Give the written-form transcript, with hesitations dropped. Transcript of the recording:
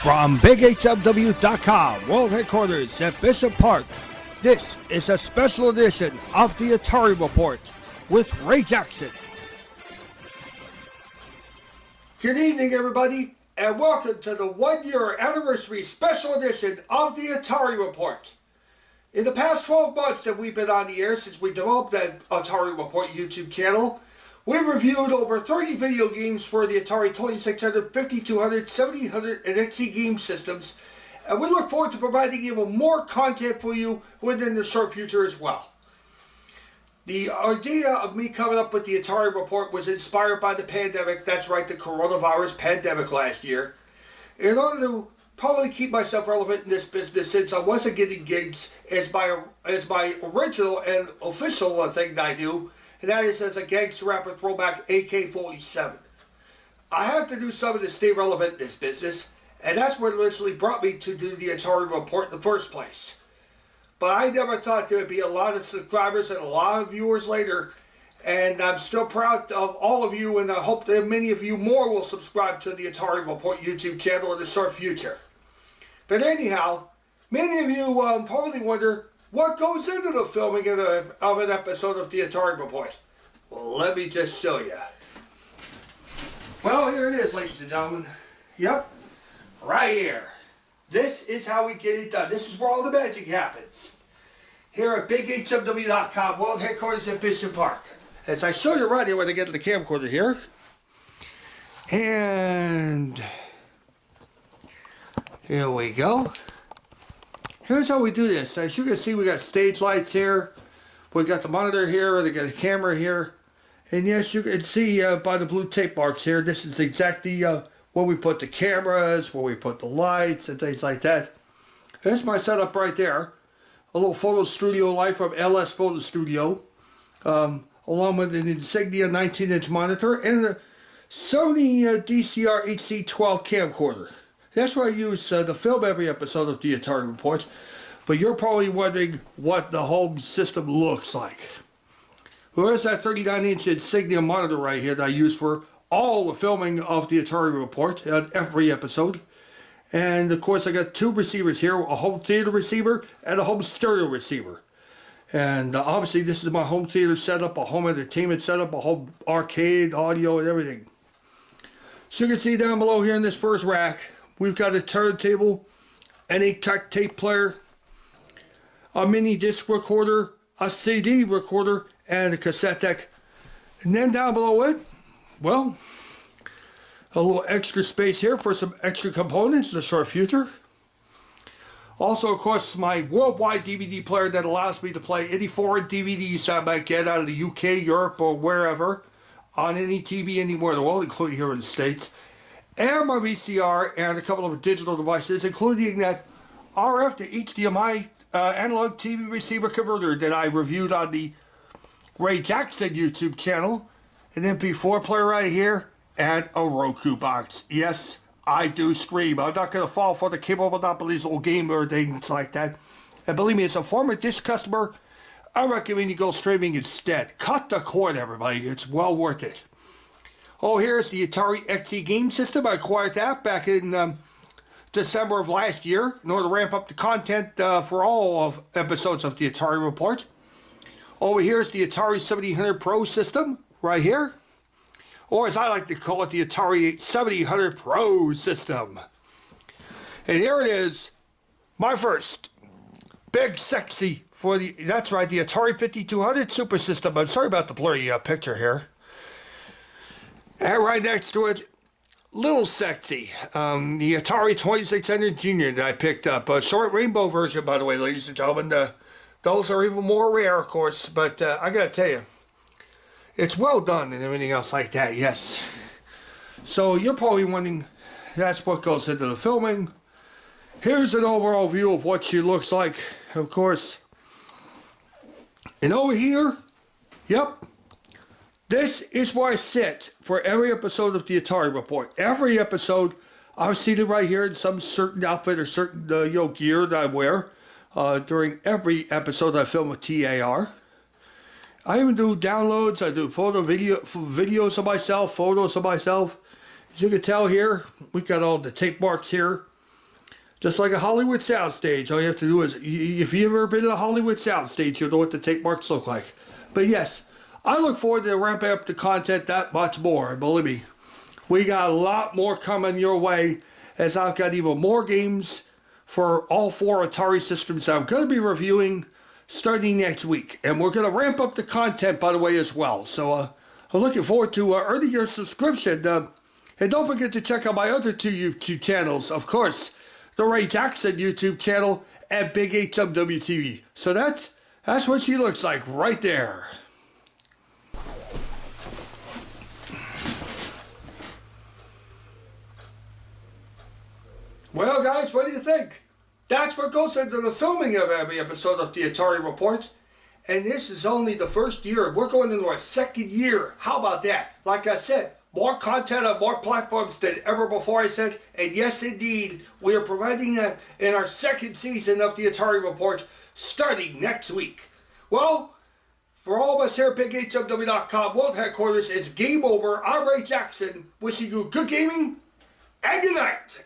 From BigHMW.com, World Headquarters at Bishop Park, this is a special edition of the Atari Report with Ray Jackson. Good evening, everybody, and welcome to the one-year anniversary special edition of the Atari Report. In the past 12 months that we've been on the air since we developed that Atari Report YouTube channel, we reviewed over 30 video games for the Atari 2600, 5200, 7800, and XE game systems, and we look forward to providing even more content for you within the short future as well. The idea of me coming up with the Atari Report was inspired by the pandemic, that's right, the coronavirus pandemic last year. In order to probably keep myself relevant in this business, since I wasn't getting gigs as my original and official thing that I do, and that is as a gangster rapper throwback AK-47. I have to do something to stay relevant in this business, and that's what eventually brought me to do the Atari Report in the first place. But I never thought there would be a lot of subscribers and a lot of viewers later, and I'm still proud of all of you, and I hope that many of you more will subscribe to the Atari Report YouTube channel in the short future. But anyhow, many of you probably wonder, what goes into the filming of an episode of the Atari Report? Well, let me just show you. Well, here it is, ladies and gentlemen. Yep, right here. This is how we get it done. This is where all the magic happens. Here at BigHMW.com, World Headquarters at Bishop Park. As I show you right here when I get to the camcorder here. And here we go. Here's how we do this. As you can see, we got stage lights here. We got the monitor here. We got a camera here. And yes, you can see by the blue tape marks here, this is exactly where we put the cameras, where we put the lights, and things like that. There's my setup right there. A little photo studio light from LS Photo Studio, along with an Insignia 19-inch monitor and a Sony DCR HC12 camcorder. That's what I use to film every episode of the Atari Report. But you're probably wondering what the home system looks like. Well, there's that 39-inch Insignia monitor right here that I use for all the filming of the Atari Report on every episode. And of course I got two receivers here, a home theater receiver and a home stereo receiver. And obviously this is my home theater setup, a home entertainment setup, a home arcade, audio, and everything. So you can see down below here in this first rack, we've got a turntable, an 8-track tape player, a mini disc recorder, a CD recorder, and a cassette deck. And then down below it, well, a little extra space here for some extra components in the short future. Also, of course, my worldwide DVD player that allows me to play any foreign DVDs I might get out of the UK, Europe, or wherever, on any TV anywhere in the world, including here in the States. And my VCR and a couple of digital devices, including that RF to HDMI analog TV receiver converter that I reviewed on the Ray Jackson YouTube channel, an MP4 player right here, and a Roku box. Yes, I do stream. I'm not going to fall for the cable monopolies old game or things like that. And believe me, as a former Dish customer, I recommend you go streaming instead. Cut the cord, everybody. It's well worth it. Oh, here's the Atari XE game system. I acquired that back in December of last year in order to ramp up the content for all of episodes of the Atari Report. Over here is the Atari 7800 Pro system right here. Or as I like to call it, the Atari 7800 Pro system. And here it is, my first big sexy for the, that's right, the Atari 5200 Super System. I'm sorry about the blurry picture here. And right next to it, little sexy, the Atari 2600 Junior that I picked up. A short rainbow version, by the way, ladies and gentlemen. Those are even more rare, of course, but I gotta tell you, it's well done and everything else like that, yes. So you're probably wondering, that's what goes into the filming. Here's an overall view of what she looks like, of course. And over here, yep, this is where I sit for every episode of the Atari Report. Every episode, I'm seated right here in some certain outfit or certain gear that I wear during every episode I film with TAR. I even do downloads. I do videos of myself, photos of myself. As you can tell here, we've got all the tape marks here. Just like a Hollywood soundstage. All you have to do is, if you've ever been to a Hollywood soundstage, you'll know what the tape marks look like. But yes, I look forward to ramping up the content that much more. Believe me, we got a lot more coming your way, as I've got even more games for all 4 Atari systems that I'm going to be reviewing starting next week. And we're going to ramp up the content, by the way, as well. So I'm looking forward to earning your subscription. And don't forget to check out my other 2 YouTube channels. Of course, the Ray Jackson YouTube channel and Big HMW TV. So that's what she looks like right there. Well, guys, what do you think? That's what goes into the filming of every episode of the Atari Report. And this is only the first year. We're going into our second year. How about that? Like I said, more content on more platforms than ever before, I said. And yes, indeed, we are providing that in our second season of the Atari Report starting next week. Well, for all of us here at BigHMW.com World Headquarters, it's game over. I'm Ray Jackson, wishing you good gaming and good night.